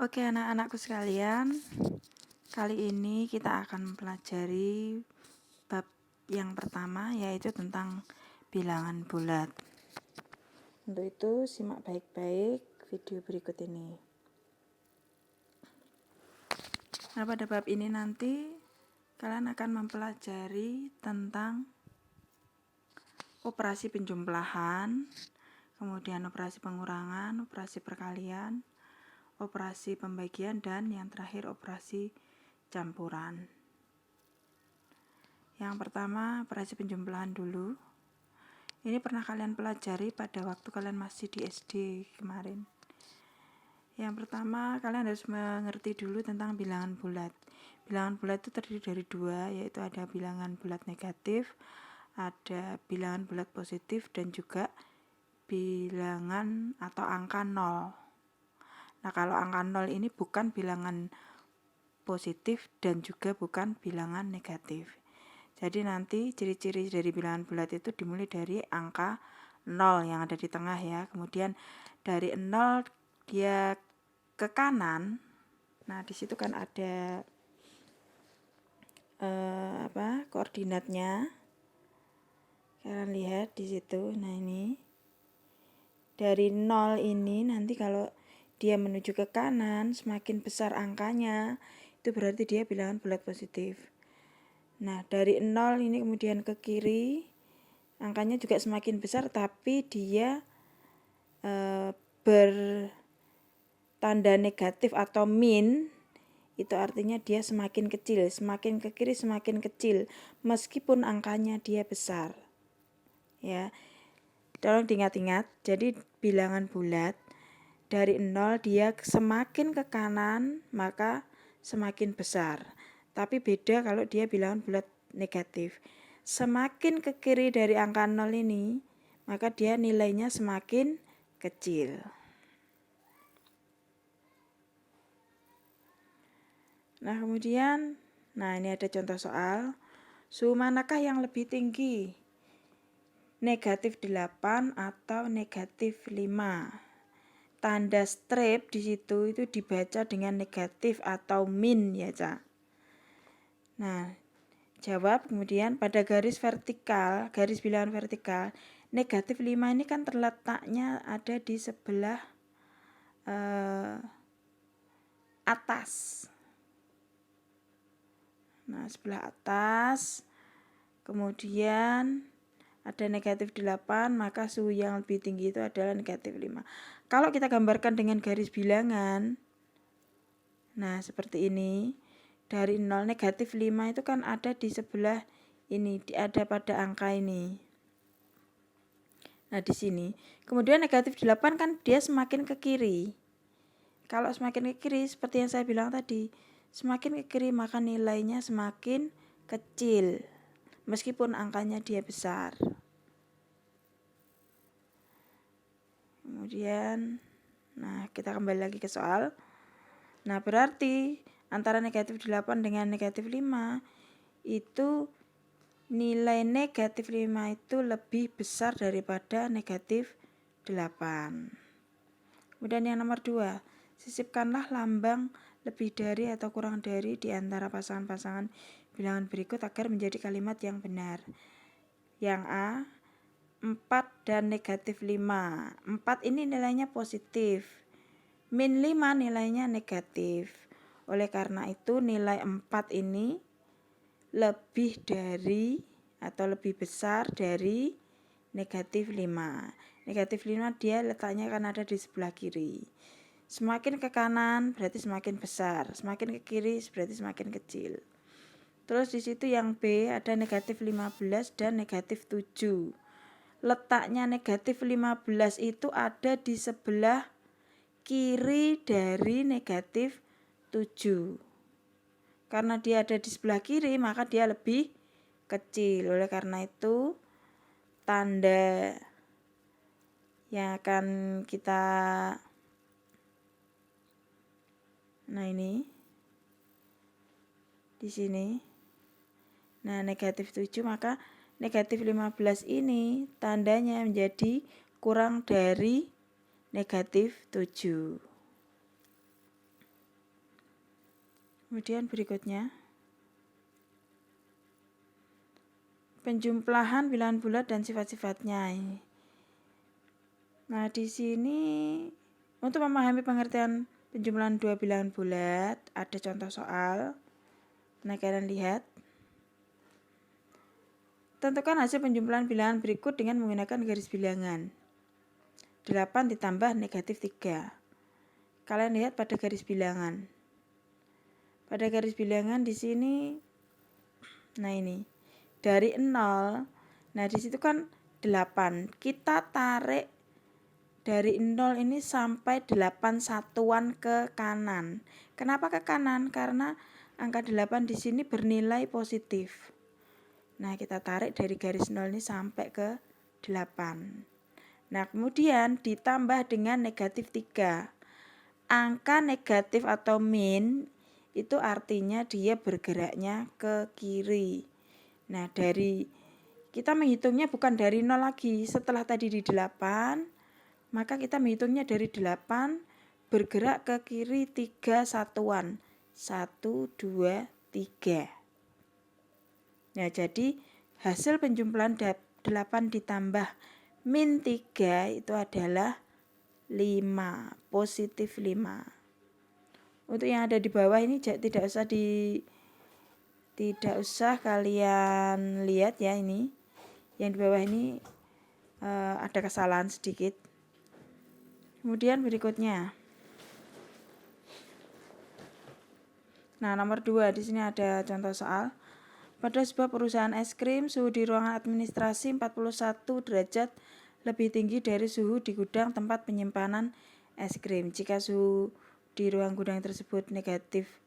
Oke anak-anakku sekalian, kali ini kita akan mempelajari bab yang pertama, yaitu tentang bilangan bulat. Untuk itu simak baik-baik video berikut ini. Nah, pada bab ini nanti kalian akan mempelajari tentang operasi penjumlahan, kemudian operasi pengurangan, operasi perkalian, operasi pembagian, dan yang terakhir operasi campuran. Yang pertama, operasi penjumlahan dulu. Ini pernah kalian pelajari pada waktu kalian masih di SD kemarin. Yang pertama, kalian harus mengerti dulu tentang bilangan bulat. Bilangan bulat itu terdiri dari dua, yaitu ada bilangan bulat negatif, ada bilangan bulat positif, dan juga bilangan atau angka 0. Nah, kalau angka 0 ini bukan bilangan positif dan juga bukan bilangan negatif. Jadi nanti ciri-ciri dari bilangan bulat itu dimulai dari angka 0 yang ada di tengah ya. Kemudian dari 0 dia ke kanan. Nah, di situ kan ada koordinatnya. Kalian lihat di situ. Nah, ini dari 0 ini nanti kalau dia menuju ke kanan, semakin besar angkanya, itu berarti dia bilangan bulat positif. Nah, dari 0 ini kemudian ke kiri, angkanya juga semakin besar, tapi dia bertanda negatif atau min. Itu artinya dia semakin kecil, semakin ke kiri semakin kecil, meskipun angkanya dia besar. Ya, tolong diingat-ingat. Jadi bilangan bulat dari 0 dia semakin ke kanan maka semakin besar. Tapi beda kalau dia bilangan bulat negatif. Semakin ke kiri dari angka 0 ini, maka dia nilainya semakin kecil. Nah, kemudian, ini ada contoh soal. Suhu manakah yang lebih tinggi? Negatif 8 atau negatif 5? Tanda strip di situ itu dibaca dengan negatif atau min ya, Ca. Nah, jawab kemudian pada garis vertikal, garis bilangan vertikal, negatif 5 ini kan terletaknya ada di sebelah atas. Nah, sebelah atas, kemudian ada negatif 8, maka suhu yang lebih tinggi itu adalah negatif 5. Kalau kita gambarkan dengan garis bilangan, nah seperti ini, dari 0 negatif 5 itu kan ada di sebelah ini, ada pada angka ini. Nah, di sini. Kemudian negatif 8 kan dia semakin ke kiri. Kalau semakin ke kiri, seperti yang saya bilang tadi, semakin ke kiri maka nilainya semakin kecil, meskipun angkanya dia besar. Kemudian, kita kembali lagi ke soal. Nah, berarti antara negatif 8 dengan negatif 5 itu nilai negatif 5 itu lebih besar daripada negatif 8. Kemudian yang nomor 2, sisipkanlah lambang lebih dari atau kurang dari di antara pasangan-pasangan bilangan berikut agar menjadi kalimat yang benar. Yang A, 4 dan negatif 5. 4 ini nilainya positif. Min 5 nilainya negatif. Oleh karena itu nilai 4 ini lebih dari atau lebih besar dari negatif 5. Negatif 5 dia letaknya kan ada di sebelah kiri. Semakin ke kanan berarti semakin besar, semakin ke kiri berarti semakin kecil. Terus di situ yang B ada negatif 15 dan negatif 7. Letaknya negatif 15 itu ada di sebelah kiri dari negatif 7. Karena dia ada di sebelah kiri, maka dia lebih kecil. Oleh karena itu, tanda yang akan kita ini di sini. Nah, negatif 7 maka negatif 15 ini tandanya menjadi kurang dari negatif 7. Kemudian berikutnya penjumlahan bilangan bulat dan sifat-sifatnya ini. Nah, di sini untuk memahami pengertian penjumlahan dua bilangan bulat, ada contoh soal. Nah, kalian lihat. Tentukan hasil penjumlahan bilangan berikut dengan menggunakan garis bilangan. 8 ditambah negatif 3. Kalian lihat pada garis bilangan. Pada garis bilangan di sini, nah ini, dari 0, nah di situ kan 8. Kita tarik dari 0 ini sampai 8 satuan ke kanan. Kenapa ke kanan? Karena angka 8 di sini bernilai positif. Nah, kita tarik dari garis 0 ini sampai ke 8. Nah, kemudian ditambah dengan negatif 3. Angka negatif atau min itu artinya dia bergeraknya ke kiri. Nah, dari kita menghitungnya bukan dari 0 lagi. Setelah tadi di 8, maka kita menghitungnya dari 8 bergerak ke kiri 3 satuan. 1, 2, 3. Nah, jadi hasil penjumlahan 8 ditambah min 3 itu adalah 5, positif 5. Untuk yang ada di bawah ini tidak usah kalian lihat ya ini. Yang di bawah ini ada kesalahan sedikit. Kemudian berikutnya. Nah, nomor 2 di sini ada contoh soal. Pada sebuah perusahaan es krim, suhu di ruangan administrasi 41 derajat lebih tinggi dari suhu di gudang tempat penyimpanan es krim. Jika suhu di ruang gudang tersebut negatif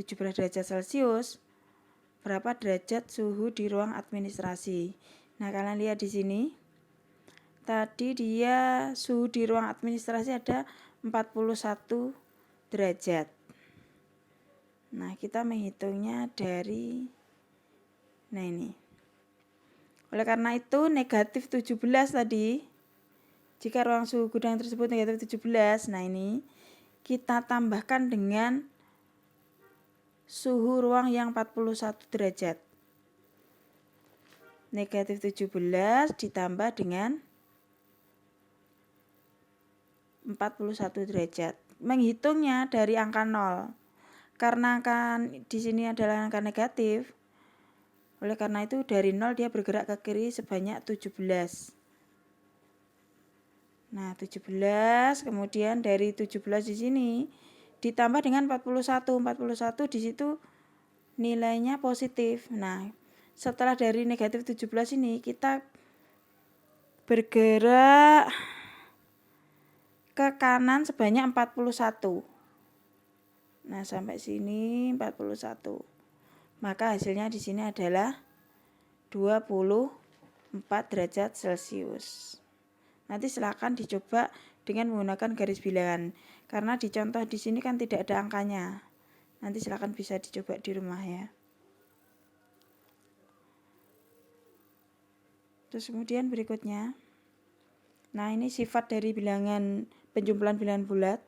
17 derajat Celcius, berapa derajat suhu di ruang administrasi? Nah, kalian lihat di sini. Tadi dia suhu di ruang administrasi ada 41 derajat. Nah, kita menghitungnya dari ini. Oleh karena itu negatif 17 tadi. Jika ruang suhu gudang tersebut negatif 17, nah ini kita tambahkan dengan suhu ruang yang 41 derajat. Negatif 17 ditambah dengan 41 derajat. Menghitungnya dari angka 0. Karena angka di sini adalah angka negatif, oleh karena itu dari 0 dia bergerak ke kiri sebanyak 17. Nah, 17, kemudian dari 17 di sini ditambah dengan 41. 41 di situ nilainya positif. Nah, setelah dari negatif 17 ini kita bergerak ke kanan sebanyak 41. Nah, sampai sini 41. Maka hasilnya di sini adalah 24 derajat Celcius. Nanti silakan dicoba dengan menggunakan garis bilangan. Karena di contoh di sini kan tidak ada angkanya. Nanti silakan bisa dicoba di rumah ya. Terus kemudian berikutnya. Nah, ini sifat dari bilangan penjumlahan bilangan bulat.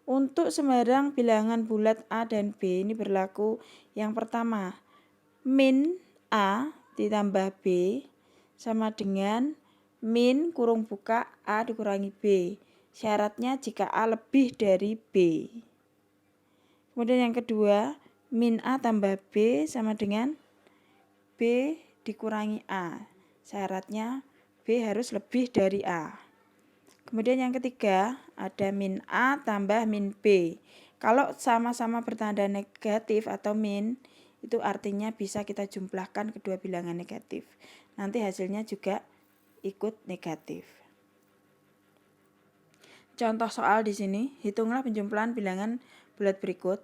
Untuk sembarang bilangan bulat A dan B ini berlaku yang pertama, min A ditambah B sama dengan min kurung buka A dikurangi B. Syaratnya jika A lebih dari B. Kemudian yang kedua, min A tambah B sama dengan B dikurangi A. Syaratnya B harus lebih dari A. Kemudian yang ketiga, ada min A tambah min B. Kalau sama-sama bertanda negatif atau min, itu artinya bisa kita jumlahkan kedua bilangan negatif. Nanti hasilnya juga ikut negatif. Contoh soal di sini, hitunglah penjumlahan bilangan bulat berikut.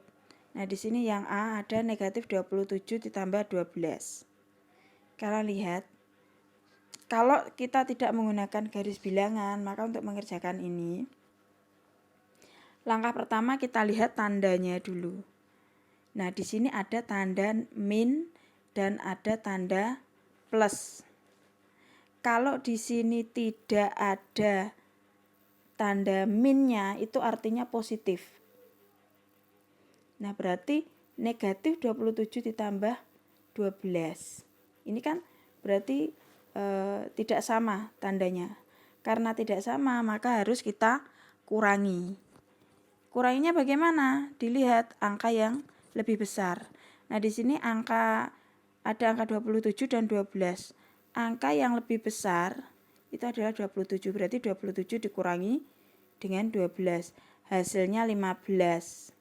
Nah, di sini yang A ada negatif 27 ditambah 12. Kalian lihat. Kalau kita tidak menggunakan garis bilangan, maka untuk mengerjakan ini, langkah pertama kita lihat tandanya dulu. Nah, di sini ada tanda min dan ada tanda plus. Kalau di sini tidak ada tanda minnya, itu artinya positif. Nah, berarti negatif 27 ditambah 12. Ini kan berarti tidak sama tandanya. Karena tidak sama, maka harus kita kurangi. Kuranginya bagaimana? Dilihat angka yang lebih besar. Nah, di sini ada angka 27 dan 12. Angka yang lebih besar itu adalah 27. Berarti 27 dikurangi dengan 12. Hasilnya 15.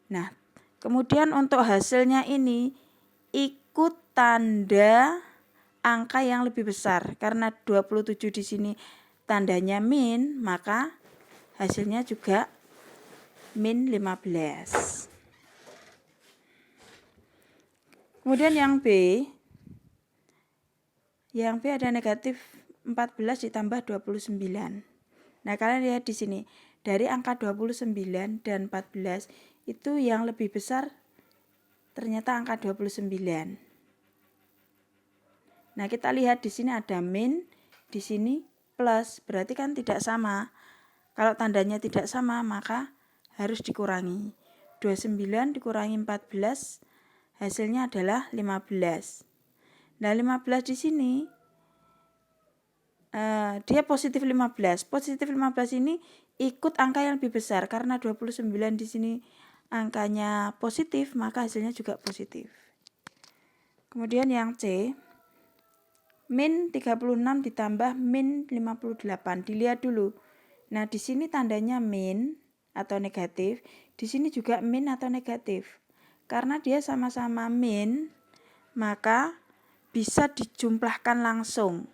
Nah, kemudian untuk hasilnya ini ikut tanda angka yang lebih besar. Karena 27 di sini tandanya min, maka hasilnya juga min 15. Kemudian yang B ada negatif 14 ditambah 29. Nah, kalian lihat di sini, dari angka 29 dan 14 itu yang lebih besar ternyata angka 29. Nah, kita lihat di sini ada min, di sini plus, berarti kan tidak sama. Kalau tandanya tidak sama, maka harus dikurangi. 29 dikurangi 14, hasilnya adalah 15. Nah, 15 di sini dia positif 15. Positif 15 ini ikut angka yang lebih besar. Karena 29 di sini angkanya positif, maka hasilnya juga positif. Kemudian yang C, min 36 ditambah min 58. Dilihat dulu. Nah, di sini tandanya min atau negatif, di sini juga min atau negatif. Karena dia sama-sama min, maka bisa dijumlahkan langsung.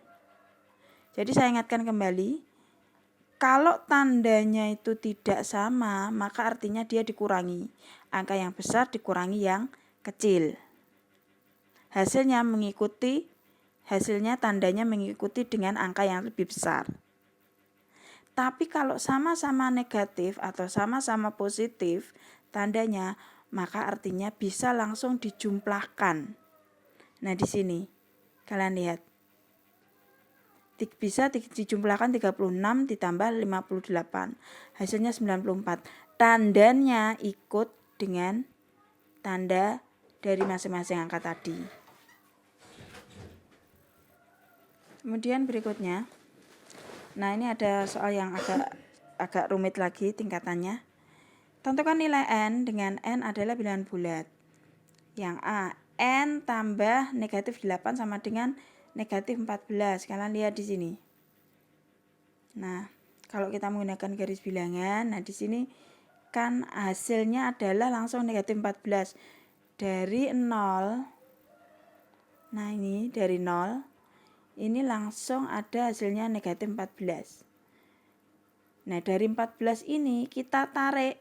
Jadi saya ingatkan kembali, kalau tandanya itu tidak sama, maka artinya dia dikurangi. Angka yang besar dikurangi yang kecil. Hasilnya tandanya mengikuti dengan angka yang lebih besar. Tapi kalau sama-sama negatif atau sama-sama positif tandanya, maka artinya bisa langsung dijumlahkan. Nah, di sini kalian lihat. Bisa dijumlahkan 36 ditambah 58. Hasilnya 94. Tandanya ikut dengan tanda dari masing-masing angka tadi. Kemudian berikutnya, nah ini ada soal yang agak rumit lagi tingkatannya. Tentukan nilai n dengan n adalah bilangan bulat. Yang A, n tambah negatif 8 sama dengan negatif 14. Kalian lihat di sini. Nah, kalau kita menggunakan garis bilangan, nah di sini kan hasilnya adalah langsung negatif 14 dari 0. Nah, ini dari 0. Ini langsung ada hasilnya negatif 14. Nah, dari 14 ini kita tarik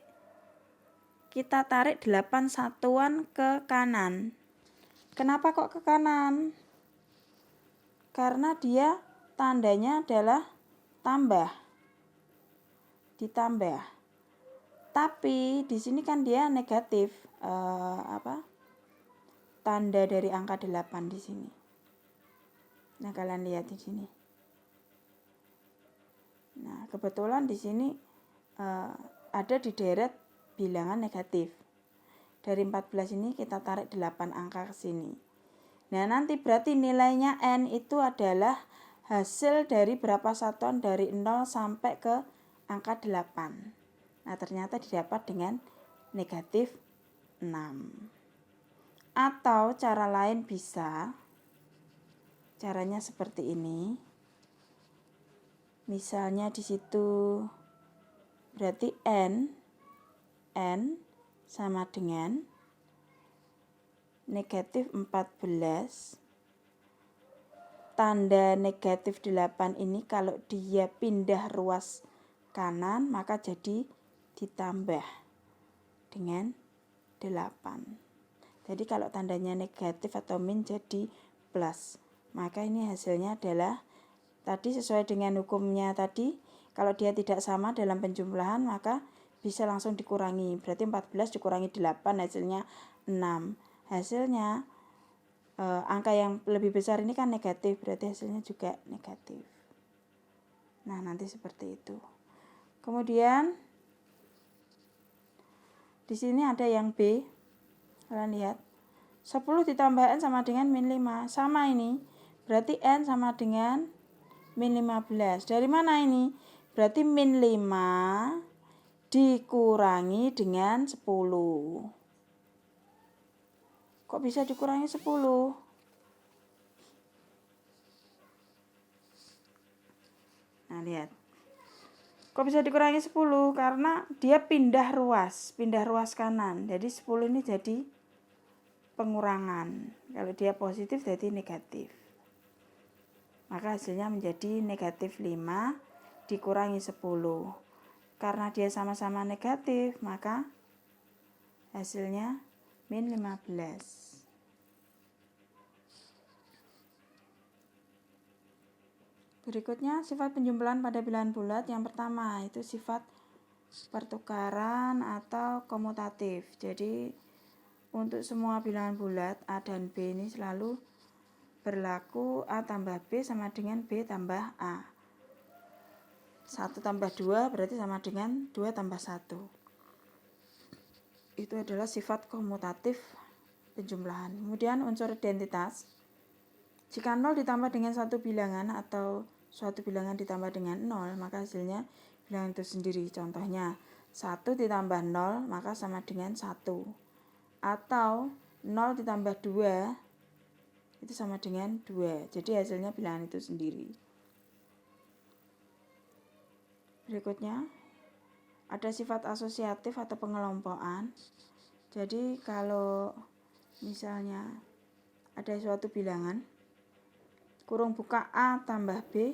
8 satuan ke kanan. Kenapa kok ke kanan? Karena dia tandanya adalah ditambah. Tapi di sini kan dia negatif, tanda dari angka 8 di sini. Nah, kalian lihat di sini. Nah, kebetulan di sini ada di deret bilangan negatif. Dari 14 ini kita tarik 8 angka ke sini. Nah, nanti berarti nilainya n itu adalah hasil dari berapa satuan dari 0 sampai ke angka 8. Nah, ternyata didapat dengan negatif 6. Atau cara lain bisa, caranya seperti ini. Misalnya di situ berarti n sama dengan negatif 14. Tanda negatif 8 ini kalau dia pindah ruas kanan, maka jadi ditambah dengan 8. Jadi kalau tandanya negatif atau min jadi plus. Maka ini hasilnya adalah tadi sesuai dengan hukumnya tadi. Kalau dia tidak sama dalam penjumlahan, maka bisa langsung dikurangi. Berarti 14 dikurangi 8 hasilnya 6. Hasilnya angka yang lebih besar ini kan negatif, berarti hasilnya juga negatif. Nah, nanti seperti itu. Kemudian Di sini ada yang B. Kalian lihat. 10 ditambah N sama dengan min 5. Sama ini. Berarti N sama dengan min 15. Dari mana ini? Berarti min 5 dikurangi dengan 10. Kok bisa dikurangi 10? Nah, lihat. Kok bisa dikurangi 10? Karena dia pindah ruas kanan. Jadi 10 ini jadi pengurangan. Kalau dia positif jadi negatif. Maka hasilnya menjadi negatif 5 dikurangi 10. Karena dia sama-sama negatif, maka hasilnya min 15. Berikutnya sifat penjumlahan pada bilangan bulat. Yang pertama itu sifat pertukaran atau komutatif. Jadi untuk semua bilangan bulat A dan B ini selalu berlaku A tambah B sama dengan B tambah A. 1 tambah 2 berarti sama dengan 2 tambah 1. Itu adalah sifat komutatif penjumlahan. Kemudian unsur identitas. Jika 0 ditambah dengan satu bilangan atau suatu bilangan ditambah dengan 0, maka hasilnya bilangan itu sendiri. Contohnya 1 ditambah 0 maka sama dengan 1. Atau 0 ditambah 2 itu sama dengan 2. Jadi hasilnya bilangan itu sendiri. Berikutnya ada sifat asosiatif atau pengelompokan. Jadi kalau misalnya ada suatu bilangan kurung buka A tambah B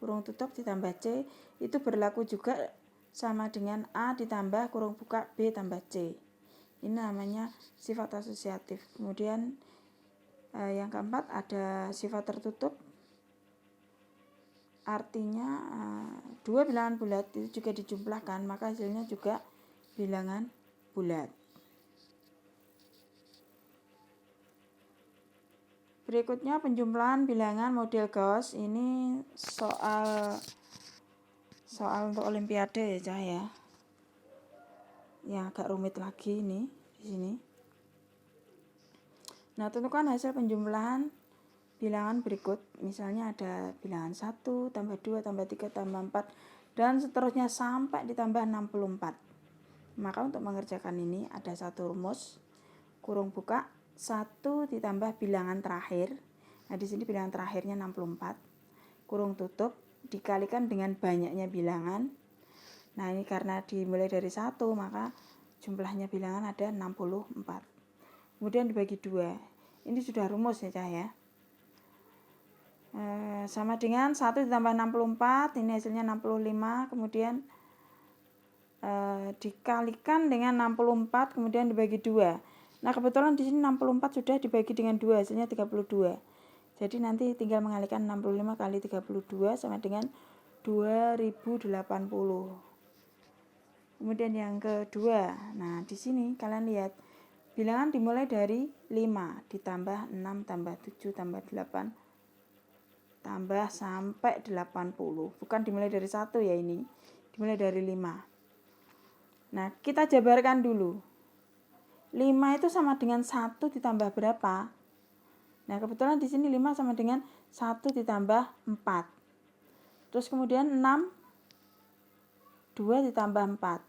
kurung tutup ditambah C, itu berlaku juga sama dengan A ditambah kurung buka B tambah C. Ini namanya sifat asosiatif. Kemudian yang keempat ada sifat tertutup. Artinya dua bilangan bulat itu juga dijumlahkan, maka hasilnya juga bilangan bulat. Berikutnya penjumlahan bilangan model Gauss. Ini soal untuk olimpiade ya. Yang agak rumit lagi ini di sini. Nah, tentukan hasil penjumlahan bilangan berikut. Misalnya ada bilangan 1 tambah 2 tambah 3 tambah 4 dan seterusnya sampai ditambah 64. Maka untuk mengerjakan ini ada satu rumus. Kurung buka 1 ditambah bilangan terakhir. Nah, di sini bilangan terakhirnya 64. Kurung tutup dikalikan dengan banyaknya bilangan. Nah, ini karena dimulai dari 1, maka jumlahnya bilangan ada 64. Kemudian dibagi 2. Ini sudah rumus ya cahaya. Sama dengan 1 ditambah 64, ini hasilnya 65. Kemudian dikalikan dengan 64, kemudian dibagi 2. Nah, kebetulan di sini 64 sudah dibagi dengan 2, hasilnya 32. Jadi nanti tinggal mengalihkan 65 kali 32 sama dengan 2080. Kemudian yang kedua, nah di sini kalian lihat bilangan dimulai dari 5 ditambah 6 tambah 7 tambah 8 tambah sampai 80. Bukan dimulai dari 1 ya ini. Dimulai dari 5. Nah, kita jabarkan dulu. 5 itu sama dengan 1 ditambah berapa? Nah, kebetulan di sini 5 sama dengan 1 ditambah 4. Terus kemudian 6 2 ditambah 4.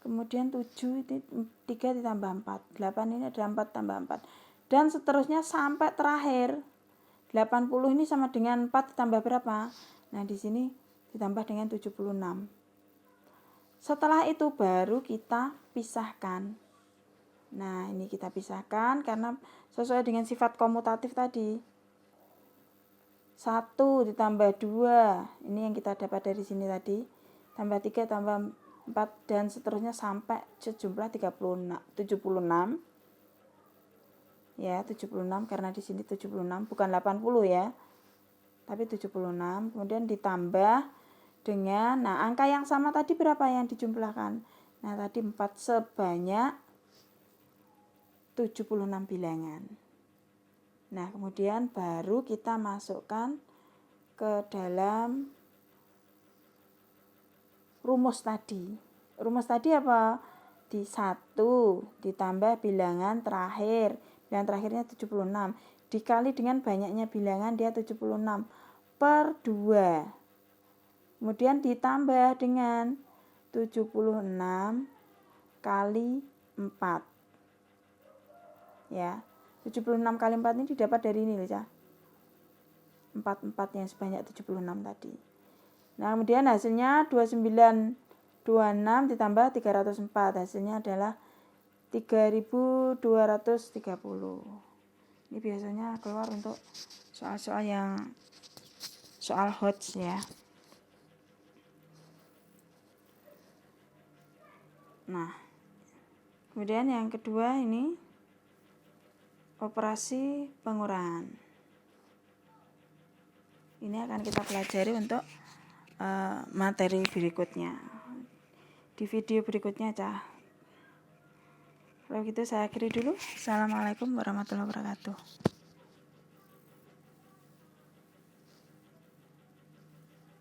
Kemudian 7 itu 3 ditambah 4. 8 ini ada 4 tambah 4. Dan seterusnya sampai terakhir. 80 ini sama dengan 4 ditambah berapa? Nah, di sini ditambah dengan 76. Setelah itu baru kita pisahkan. Nah, ini kita pisahkan karena sesuai dengan sifat komutatif tadi. 1 ditambah 2. Ini yang kita dapat dari sini tadi. Tambah 3 tambah 4 dan seterusnya sampai sejumlah 76. Ya, 76 karena di sini 76 bukan 80 ya. Tapi 76. Kemudian ditambah dengan angka yang sama tadi berapa yang dijumlahkan? Nah, tadi 4 sebanyak 76 bilangan. Nah, kemudian baru kita masukkan ke dalam rumus tadi. Rumus tadi apa? di 1 ditambah bilangan terakhir. Bilangan terakhirnya 76. Dikali dengan banyaknya bilangan dia 76 per 2. Kemudian ditambah dengan 76 kali 4. Ya. 76 kali 4 ini didapat dari ini loh, Cah. 4 yang sebanyak 76 tadi. Nah, kemudian hasilnya 2926 ditambah 304. Hasilnya adalah 3230. Ini biasanya keluar untuk soal-soal yang soal HOTS ya. Nah, kemudian yang kedua ini operasi pengurangan. Ini akan kita pelajari untuk materi berikutnya di video berikutnya, Cah. Kalau gitu saya akhiri dulu. Assalamualaikum warahmatullahi wabarakatuh.